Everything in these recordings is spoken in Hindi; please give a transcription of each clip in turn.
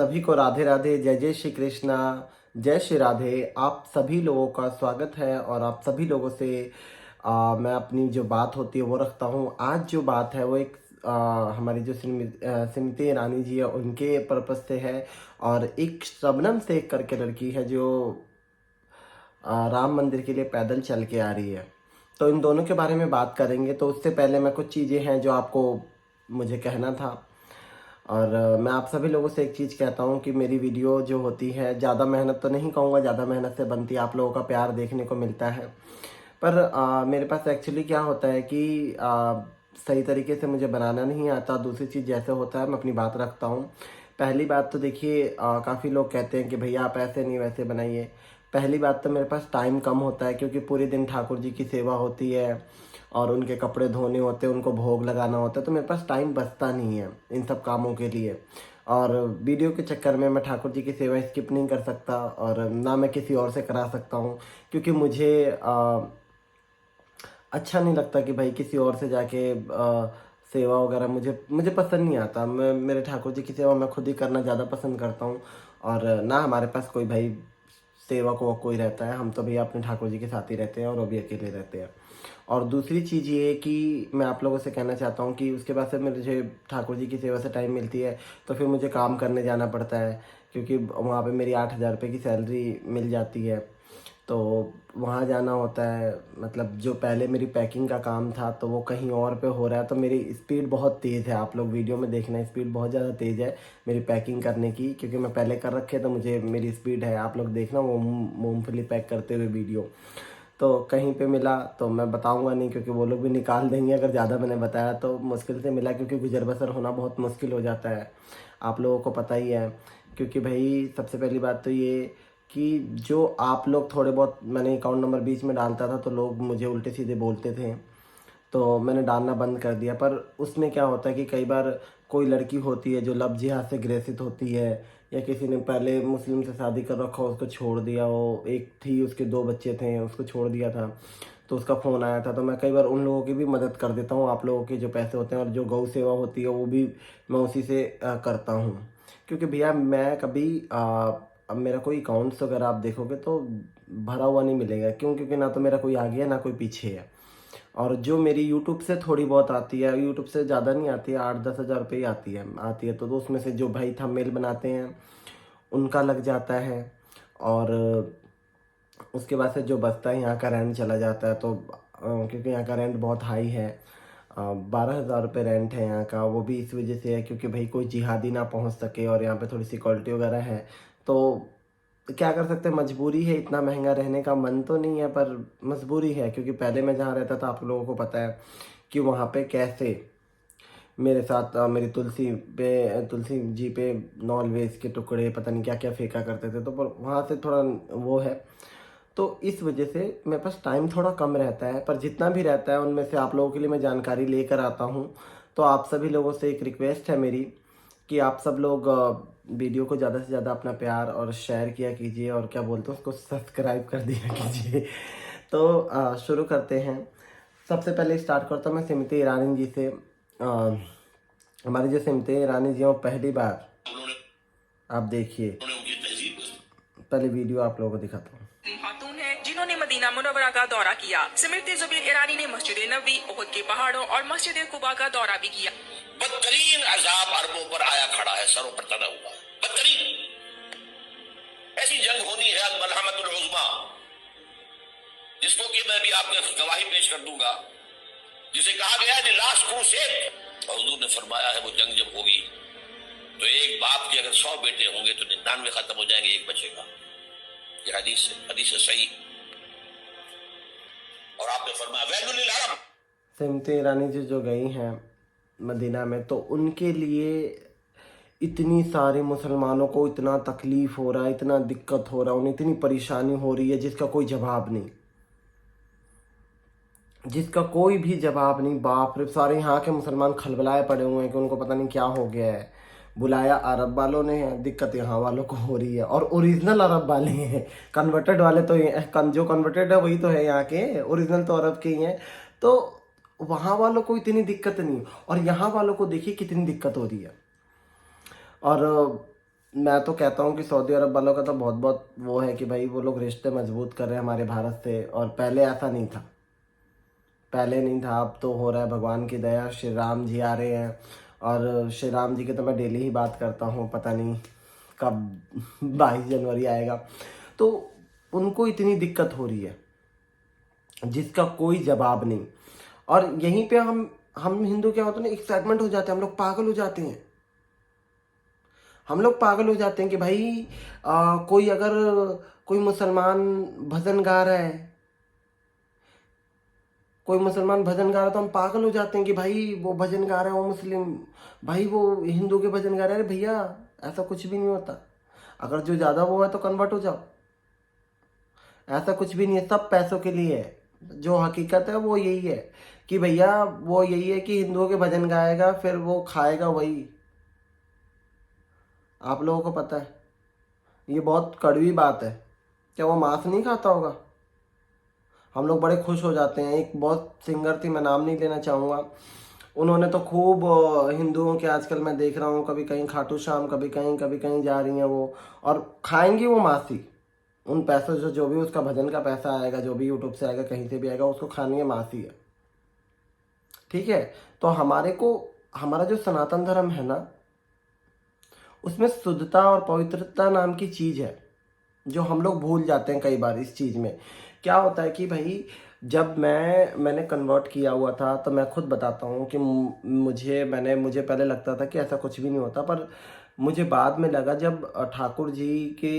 सभी को राधे राधे, जय जय श्री कृष्णा, जय श्री राधे। आप सभी लोगों का स्वागत है और आप सभी लोगों से मैं अपनी जो बात होती है वो रखता हूँ। आज जो बात है वो एक हमारी जो स्मृति ईरानी जी है उनके पर्पज से है, और एक शबनम शेख करके लड़की है जो राम मंदिर के लिए पैदल चल के आ रही है। तो इन दोनों के बारे में बात करेंगे। तो उससे पहले मैं कुछ चीज़ें हैं जो आपको मुझे कहना था। और मैं आप सभी लोगों से एक चीज़ कहता हूँ कि मेरी वीडियो जो होती है, ज़्यादा मेहनत तो नहीं कहूँगा, ज़्यादा मेहनत से बनती है, आप लोगों का प्यार देखने को मिलता है। पर मेरे पास एक्चुअली क्या होता है कि सही तरीके से मुझे बनाना नहीं आता। दूसरी चीज़ जैसे होता है मैं अपनी बात रखता हूँ। पहली बात तो देखिए, काफ़ी लोग कहते हैं कि भैया आप ऐसे नहीं वैसे बनाइए। पहली बात तो मेरे पास टाइम कम होता है, क्योंकि पूरे दिन ठाकुर जी की सेवा होती है और उनके कपड़े धोने होते हैं, उनको भोग लगाना होता है, तो मेरे पास टाइम बचता नहीं है इन सब कामों के लिए। और वीडियो के चक्कर में मैं ठाकुर जी की सेवा स्किप नहीं कर सकता और ना मैं किसी और से करा सकता हूँ, क्योंकि मुझे अच्छा नहीं लगता कि भाई किसी और से जाके सेवा वगैरह मुझे मुझे पसंद नहीं आता। मैं मेरे ठाकुर जी की सेवा मैं खुद ही करना ज़्यादा पसंद करता हूँ। और ना हमारे पास कोई भाई सेवक वो कोई रहता है, हम तो भैया अपने ठाकुर जी के साथ ही रहते हैं और वो भी अकेले रहते हैं। और दूसरी चीज़ ये है कि मैं आप लोगों से कहना चाहता हूँ कि उसके बाद से मुझे ठाकुर जी की सेवा से टाइम मिलती है तो फिर मुझे काम करने जाना पड़ता है, क्योंकि वहाँ पे मेरी 8,000 रुपये की सैलरी मिल जाती है। तो वहाँ जाना होता है, मतलब जो पहले मेरी पैकिंग का काम था तो वो कहीं और पे हो रहा है। तो मेरी स्पीड बहुत तेज़ है, आप लोग वीडियो में देखना, स्पीड बहुत ज़्यादा तेज़ है मेरी पैकिंग करने की, क्योंकि मैं पहले कर रखे तो मुझे मेरी स्पीड है। आप लोग देखना वो मूंगफली पैक करते हुए वीडियो। तो कहीं पे मिला तो मैं बताऊंगा नहीं, क्योंकि वो लोग भी निकाल देंगे अगर ज़्यादा मैंने बताया तो। मुश्किल से मिला, क्योंकि गुजर बसर होना बहुत मुश्किल हो जाता है, आप लोगों को पता ही है। क्योंकि भाई सबसे पहली बात तो ये कि जो आप लोग थोड़े बहुत, मैंने अकाउंट नंबर बीच में डालता था तो लोग मुझे उल्टे सीधे बोलते थे, तो मैंने डालना बंद कर दिया। पर उसमें क्या होता है कि कई बार कोई लड़की होती है जो लव जिहाद से ग्रसित होती है, या किसी ने पहले मुस्लिम से शादी कर रखा हो, उसको छोड़ दिया हो, एक थी उसके 2 बच्चे थे उसको छोड़ दिया था, तो उसका फ़ोन आया था। तो मैं कई बार उन लोगों की भी मदद कर देता हूँ, आप लोगों के जो पैसे होते हैं, और जो गौ सेवा होती है वो भी मैं उसी से करता हूँ। क्योंकि भैया मैं कभी अब मेरा कोई अकाउंट्स वगैरह आप देखोगे तो भरा हुआ नहीं मिलेगा। क्यों? क्योंकि ना तो मेरा कोई आगे है ना कोई पीछे है। और जो मेरी यूट्यूब से थोड़ी बहुत आती है, यूट्यूब से ज़्यादा नहीं आती है, 8-10 हज़ार रुपये ही आती है तो उसमें से जो भाई थंबनेल बनाते हैं उनका लग जाता है। और उसके बाद से जो बचता है यहाँ का रेंट चला जाता है। तो क्योंकि यहाँ का रेंट बहुत हाई है, 12,000 रुपये रेंट है यहाँ का। वो भी इस वजह से है क्योंकि भाई कोई जिहादी ना पहुँच सके, और यहाँ पे थोड़ी सिक्योरिटी वगैरह है। तो क्या कर सकते हैं, मजबूरी है, इतना महंगा रहने का मन तो नहीं है पर मजबूरी है। क्योंकि पहले मैं जहाँ रहता था आप लोगों को पता है कि वहाँ पे कैसे मेरे साथ मेरी तुलसी जी पे नॉन वेज के टुकड़े पता नहीं क्या क्या फेंका करते थे। तो पर वहाँ से थोड़ा वो है, तो इस वजह से मेरे पास टाइम थोड़ा कम रहता है। पर जितना भी रहता है उनमें से आप लोगों के लिए मैं जानकारी लेकर आता हूँ। तो आप सभी लोगों से एक रिक्वेस्ट है मेरी कि आप सब लोग वीडियो को ज़्यादा से ज़्यादा अपना प्यार और शेयर किया कीजिए, और क्या बोलते हैं उसको, सब्सक्राइब कर दिया कीजिए। तो शुरू करते हैं। सबसे पहले स्टार्ट करता हूँ मैं स्मृति ईरानी जी से। हमारी जो स्मृति ईरानी जी हैं वो पहली बार, आप देखिए, पहले वीडियो आप लोगों को दिखाता हूँ। खातून है जिन्होंने मदीना मुनव्वरा का दौरा किया। स्मृति जुबैर ईरानी ने मस्जिद नबी, उहुद के पहाड़ों और मस्जिद कुबा का दौरा भी किया। बदतरीन अजाब अरबों पर आया खड़ा है, सरों पर तना हुआ बदतरीन। ऐसी जंग होनी है मलहमतुल उज़्मा, जिसको कि मैं भी आपके गवाही पेश कर दूंगा, जिसे कहा गया है लास्ट क्रूसेड। और हुजूर ने फरमाया है वो जंग जब होगी तो एक बाप के अगर 100 बेटे होंगे तो 99 खत्म हो जाएंगे, एक बचेगा। ये हदीस है सही। और आपने फरमाया वैलुल लिल अरब। स्मृति ईरानी जी जो गई हैं मदीना में, तो उनके लिए इतनी सारे मुसलमानों को इतना तकलीफ हो रहा है, इतना दिक्कत हो रहा है, उन्हें इतनी परेशानी हो रही है जिसका कोई जवाब नहीं, जिसका कोई भी जवाब नहीं। बाप रे, सारे यहाँ के मुसलमान खलबलाए पड़े हुए हैं कि उनको पता नहीं क्या हो गया है। बुलाया अरब वालों ने है, दिक्कत यहाँ वालों को हो रही है, और ओरिजिनल अरब वाले हैं। कन्वर्टेड वाले तो जो कन्वर्टेड है वही तो है यहाँ के, ओरिजिनल तो अरब के ही हैं। तो वहाँ वालों को इतनी दिक्कत नहीं, और यहाँ वालों को देखिए कितनी दिक्कत हो रही है। और मैं तो कहता हूँ कि सऊदी अरब वालों का तो बहुत बहुत वो है कि भाई वो लोग रिश्ते मजबूत कर रहे हैं हमारे भारत से, और पहले ऐसा नहीं था, पहले नहीं था, अब तो हो रहा है। भगवान की दया, श्री राम जी आ रहे हैं, और श्री राम जी की तो मैं डेली ही बात करता हूँ, पता नहीं कब 22 जनवरी आएगा। तो उनको इतनी दिक्कत हो रही है जिसका कोई जवाब नहीं। और यहीं पे हम हिंदू क्या होता है ना, एक्साइटमेंट हो जाते हैं, हम लोग पागल हो जाते हैं, हम लोग पागल हो जाते हैं कि भाई कोई अगर कोई मुसलमान भजन गा रहा है, कोई मुसलमान भजन गा रहा है, तो हम पागल हो जाते हैं कि भाई वो भजन गा रहा है, वो मुस्लिम भाई वो हिंदू के भजन गा रहा है। अरे भैया ऐसा कुछ भी नहीं होता, अगर जो ज़्यादा वो है तो कन्वर्ट हो जाओ, ऐसा कुछ भी नहीं है, सब पैसों के लिए है। जो हकीकत है वो यही है कि भैया वो यही है कि हिंदुओं के भजन गाएगा फिर वो खाएगा वही, आप लोगों को पता है। ये बहुत कड़वी बात है, क्या वो मांस नहीं खाता होगा? हम लोग बड़े खुश हो जाते हैं। एक बहुत सिंगर थी, मैं नाम नहीं लेना चाहूँगा, उन्होंने तो खूब हिंदुओं के, आजकल मैं देख रहा हूँ कभी कहीं खाटू श्याम, कभी कहीं जा रही हैं वो, और खाएंगी वो मासी। उन पैसों से जो भी उसका भजन का पैसा आएगा, जो भी यूट्यूब से आएगा, कहीं से भी आएगा, उसको खानी है मासी है, ठीक है। तो हमारा जो सनातन धर्म है ना, उसमें शुद्धता और पवित्रता नाम की चीज़ है, जो हम लोग भूल जाते हैं कई बार। इस चीज़ में क्या होता है कि भाई जब मैंने कन्वर्ट किया हुआ था, तो मैं खुद बताता हूँ कि मुझे पहले लगता था कि ऐसा कुछ भी नहीं होता, पर मुझे बाद में लगा जब ठाकुर जी के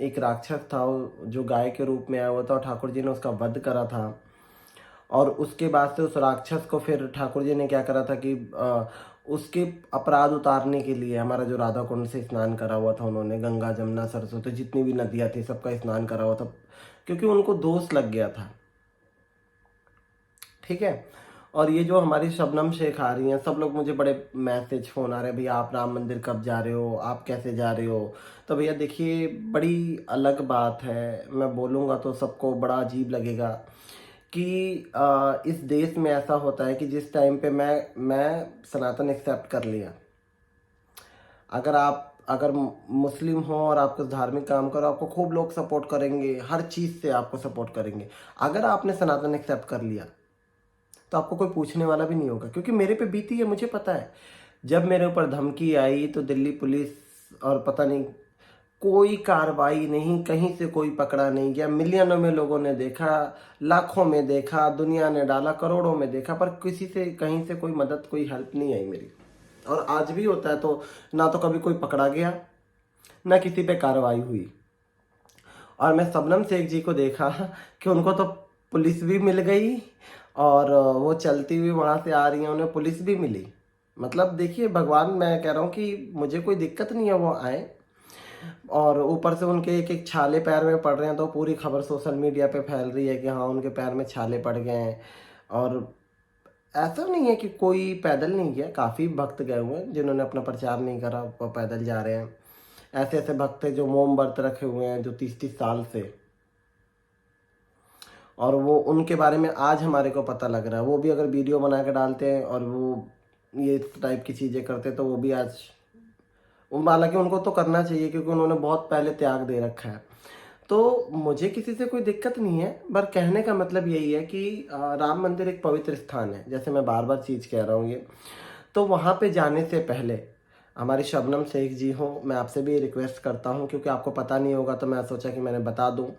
एक राक्षस था जो गाय के रूप में आया हुआ था, और ठाकुर जी ने उसका वध करा था। और उसके बाद से उस राक्षस को फिर ठाकुर जी ने क्या करा था कि उसके अपराध उतारने के लिए हमारा जो राधा कुंड से स्नान करा हुआ था, उन्होंने गंगा जमुना सरस्वती जितनी भी नदियाँ थी सबका स्नान करा हुआ था, क्योंकि उनको दोष लग गया था, ठीक है। और ये जो हमारी शबनम शेख आ रही हैं, सब लोग मुझे बड़े मैसेज फ़ोन आ रहे हैं, भैया आप राम मंदिर कब जा रहे हो, आप कैसे जा रहे हो? तो भैया देखिए, बड़ी अलग बात है, मैं बोलूँगा तो सबको बड़ा अजीब लगेगा कि इस देश में ऐसा होता है कि जिस टाइम पे मैं सनातन एक्सेप्ट कर लिया, अगर मुस्लिम हो और आप कुछ धार्मिक काम करो, आपको खूब लोग सपोर्ट करेंगे, हर चीज़ से आपको सपोर्ट करेंगे। अगर आपने सनातन एक्सेप्ट कर लिया तो आपको कोई पूछने वाला भी नहीं होगा, क्योंकि मेरे पे बीती है, मुझे पता है। जब मेरे ऊपर धमकी आई तो दिल्ली पुलिस और पता नहीं कोई कार्रवाई नहीं, कहीं से कोई पकड़ा नहीं गया। मिलियनों में लोगों ने देखा, लाखों में देखा, दुनिया ने डाला, करोड़ों में देखा, पर किसी से कहीं से कोई मदद, कोई हेल्प नहीं आई मेरी। और आज भी होता है तो ना तो कभी कोई पकड़ा गया, ना किसी पे कार्रवाई हुई। और मैं शबनम शेख जी को देखा कि उनको तो पुलिस भी मिल गई, और वो चलती हुई वहाँ से आ रही हैं, उन्हें पुलिस भी मिली। मतलब देखिए भगवान, मैं कह रहा हूँ कि मुझे कोई दिक्कत नहीं है वो आए, और ऊपर से उनके एक एक छाले पैर में पड़ रहे हैं, तो पूरी खबर सोशल मीडिया पे फैल रही है कि हाँ उनके पैर में छाले पड़ गए हैं। और ऐसा नहीं है कि कोई पैदल नहीं गया, काफ़ी भक्त गए हुए हैं जिन्होंने अपना प्रचार नहीं करा, वो पैदल जा रहे हैं। ऐसे ऐसे भक्त हैं जो मोम व्रत रखे हुए हैं, जो 30-30 साल से, और वो उनके बारे में आज हमारे को पता लग रहा है। वो भी अगर वीडियो बना के डालते हैं और वो ये टाइप की चीज़ें करते हैं, तो वो भी आज, हालांकि उनको तो करना चाहिए क्योंकि उन्होंने बहुत पहले त्याग दे रखा है। तो मुझे किसी से कोई दिक्कत नहीं है, पर कहने का मतलब यही है कि राम मंदिर एक पवित्र स्थान है, जैसे मैं बार बार चीज़ कह रहा हूँ ये। तो वहाँ पे जाने से पहले हमारी शबनम शेख जी हो, मैं आपसे भी रिक्वेस्ट करता हूँ, क्योंकि आपको पता नहीं होगा तो मैं सोचा कि मैंने बता दूँ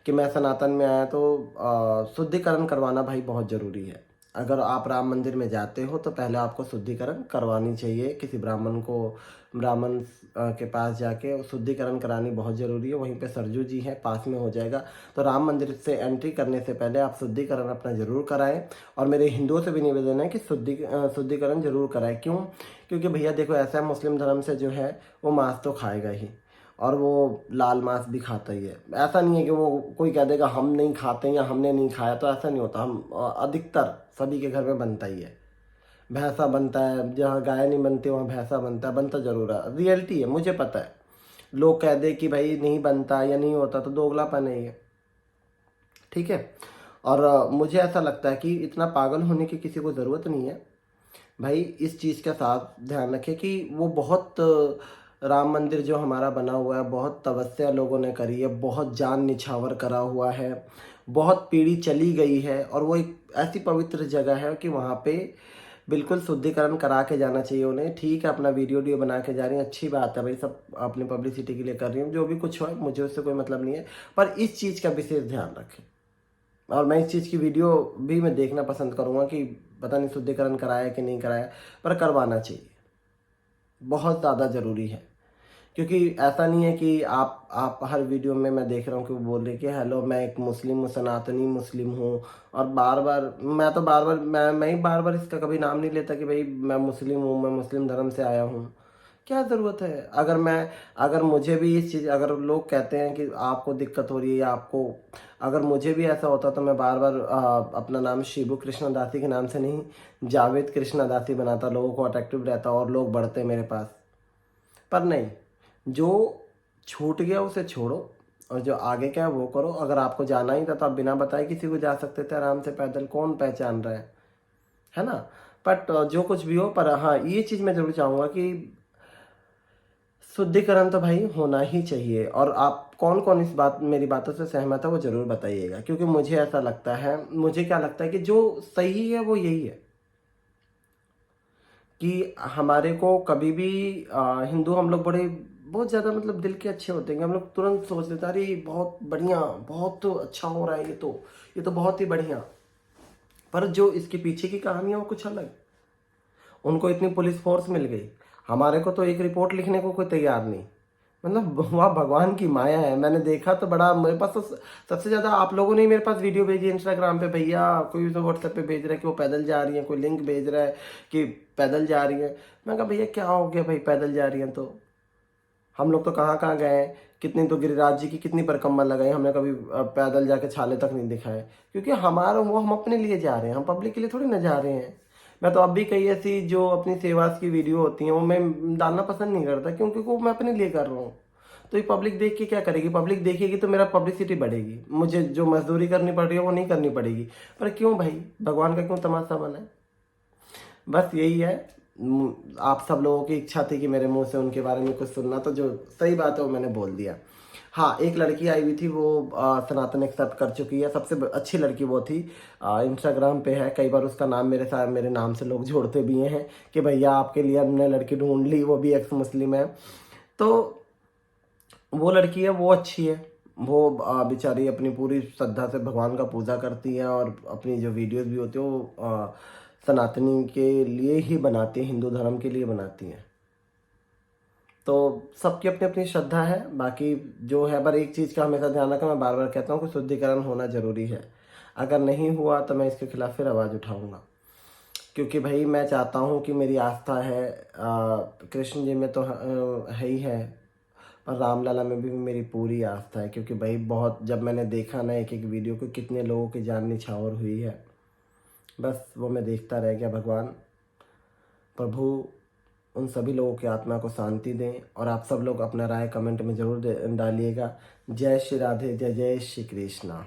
कि मैं सनातन में आया तो शुद्धिकरण करवाना भाई बहुत ज़रूरी है। अगर आप राम मंदिर में जाते हो तो पहले आपको शुद्धिकरण करवानी चाहिए, किसी ब्राह्मण के पास जाके शुद्धिकरण करानी बहुत ज़रूरी है। वहीं पे सरजू जी हैं, पास में हो जाएगा। तो राम मंदिर से एंट्री करने से पहले आप शुद्धिकरण अपना ज़रूर कराएं, और मेरे हिंदुओं से भी निवेदन है कि शुद्धिकरण ज़रूर कराएं। क्यों? क्योंकि भैया देखो, ऐसा है, मुस्लिम धर्म से जो है वो मांस तो खाएगा ही, और वो लाल मांस भी खाता ही है। ऐसा नहीं है कि वो कोई कह देगा हम नहीं खाते या हमने नहीं खाया, तो ऐसा नहीं होता। हम अधिकतर सभी के घर में बनता ही है, भैंसा बनता है, जहाँ गाय नहीं बनती वहाँ भैंसा बनता है, बनता जरूर है, रियलिटी है, मुझे पता है। लोग कह दे कि भाई नहीं बनता या नहीं होता तो दोगलापन है ये, ठीक है। और मुझे ऐसा लगता है कि इतना पागल होने की किसी को ज़रूरत नहीं है भाई। इस चीज़ का साथ ध्यान रखें कि वो बहुत राम मंदिर जो हमारा बना हुआ है, बहुत तपस्या लोगों ने करी है, बहुत जान निछावर करा हुआ है, बहुत पीढ़ी चली गई है, और वो एक ऐसी पवित्र जगह है कि वहाँ पे बिल्कुल शुद्धिकरण करा के जाना चाहिए उन्हें। ठीक है, अपना वीडियो बना के जा रही हैं, अच्छी बात है भाई, सब अपनी पब्लिसिटी के लिए कर रही हूँ, जो भी कुछ हो मुझे उससे कोई मतलब नहीं है, पर इस चीज़ का विशेष ध्यान रखें। और मैं इस चीज़ की वीडियो भी मैं देखना पसंद करूँगा कि पता नहीं शुद्धिकरण कराया कि नहीं कराया, पर करवाना चाहिए, बहुत ज़्यादा ज़रूरी है। क्योंकि ऐसा नहीं है कि आप हर वीडियो में मैं देख रहा हूँ कि वो बोल रहे कि हेलो मैं एक मुस्लिम हूँ, सनातनी मुस्लिम हूँ, और बार बार मैं ही बार बार इसका कभी नाम नहीं लेता कि भाई मैं मुस्लिम हूँ, मैं मुस्लिम धर्म से आया हूँ। क्या ज़रूरत है? अगर मुझे भी इस चीज़, अगर लोग कहते हैं कि आपको दिक्कत हो रही है या आपको, अगर मुझे भी ऐसा होता तो मैं बार बार अपना नाम शिबू कृष्णदासी के नाम से नहीं, जावेद कृष्णदासी बनाता, लोगों को अट्रैक्टिव रहता और लोग बढ़ते मेरे पास। पर नहीं, जो छूट गया उसे छोड़ो, और जो आगे क्या है वो करो। अगर आपको जाना ही था तो आप बिना बताए किसी को जा सकते थे आराम से पैदल, कौन पहचान रहा है ना? बट जो कुछ भी हो, पर हाँ ये चीज़ मैं ज़रूर चाहूँगा कि शुद्धिकरण तो भाई होना ही चाहिए। और आप कौन कौन इस बात, मेरी बातों से सहमत है, वो ज़रूर बताइएगा, क्योंकि मुझे ऐसा लगता है, मुझे क्या लगता है कि जो सही है वो यही है कि हमारे को कभी भी हिंदू हम लोग बड़े बहुत ज़्यादा मतलब दिल के अच्छे होते हैं, हम लोग तुरंत सोच लेते हैं अरे बहुत बढ़िया, बहुत तो अच्छा हो रहा है, ये तो बहुत ही बढ़िया। पर जो इसके पीछे की कहानी है वो कुछ अलग। उनको इतनी पुलिस फोर्स मिल गई, हमारे को तो एक रिपोर्ट लिखने को कोई तैयार नहीं। मतलब वहाँ भगवान की माया है। मैंने देखा तो बड़ा, मेरे पास तो सबसे ज़्यादा आप लोगों ने ही मेरे पास वीडियो भेजी इंस्टाग्राम पे, भैया कोई तो व्हाट्सएप पे भेज रहा है कि वो पैदल जा रही है, कोई लिंक भेज रहा है कि पैदल जा रही है। मैं कहा भैया क्या हो गया भाई, पैदल जा रही हैं तो हम लोग तो कहाँ कहाँ गए हैं, कितनी तो गिरिराज जी की कितनी परिक्रमा लगाई, हमने कभी पैदल जाके छाले तक नहीं दिखाए। क्योंकि हमारा वो, हम अपने लिए जा रहे हैं, हम पब्लिक के लिए थोड़ी ना जा रहे हैं। मैं तो अब भी कई ऐसी जो अपनी सेवास की वीडियो होती हैं वो मैं डालना पसंद नहीं करता, क्योंकि वो मैं अपने लिए कर रहा हूँ। तो ये पब्लिक देख के क्या करेगी? पब्लिक देखेगी तो मेरा पब्लिसिटी बढ़ेगी, मुझे जो मजदूरी करनी पड़ रही है वो नहीं करनी पड़ेगी। पर क्यों भाई, भगवान का क्यों तमाशा बना है? बस यही है। आप सब लोगों की इच्छा थी कि मेरे मुंह से उनके बारे में कुछ सुनना, तो जो सही बात है वो मैंने बोल दिया। हाँ, एक लड़की आई हुई थी, वो सनातन एक्सेप्ट कर चुकी है, सबसे अच्छी लड़की वो थी, इंस्टाग्राम पे है। कई बार उसका नाम मेरे साथ, मेरे नाम से लोग जोड़ते भी हैं कि भैया आपके लिए हमने लड़की ढूंढ ली, वो भी एक्स मुस्लिम है। तो वो लड़की है, वो अच्छी है, वो बेचारी अपनी पूरी श्रद्धा से भगवान का पूजा करती है, और अपनी जो वीडियोस भी होती है वो सनातनी के लिए ही बनाती है, हिंदू धर्म के लिए बनाती हैं। तो सबकी अपनी अपनी श्रद्धा है, बाकी जो है। पर एक चीज़ का हमेशा ध्यान रखना, मैं बार बार कहता हूँ कि शुद्धिकरण होना ज़रूरी है। अगर नहीं हुआ तो मैं इसके खिलाफ फिर आवाज़ उठाऊँगा, क्योंकि भाई मैं चाहता हूँ कि मेरी आस्था है कृष्ण जी में तो है ही है, और रामलला में भी मेरी पूरी आस्था है। क्योंकि भाई बहुत, जब मैंने देखा ना एक एक वीडियो को, कितने लोगों की जान निछावर हुई है, बस वो मैं देखता रह गया। भगवान प्रभु उन सभी लोगों की आत्मा को शांति दें। और आप सब लोग अपना राय कमेंट में ज़रूर डालिएगा। जय श्री राधे, जय जय श्री कृष्णा।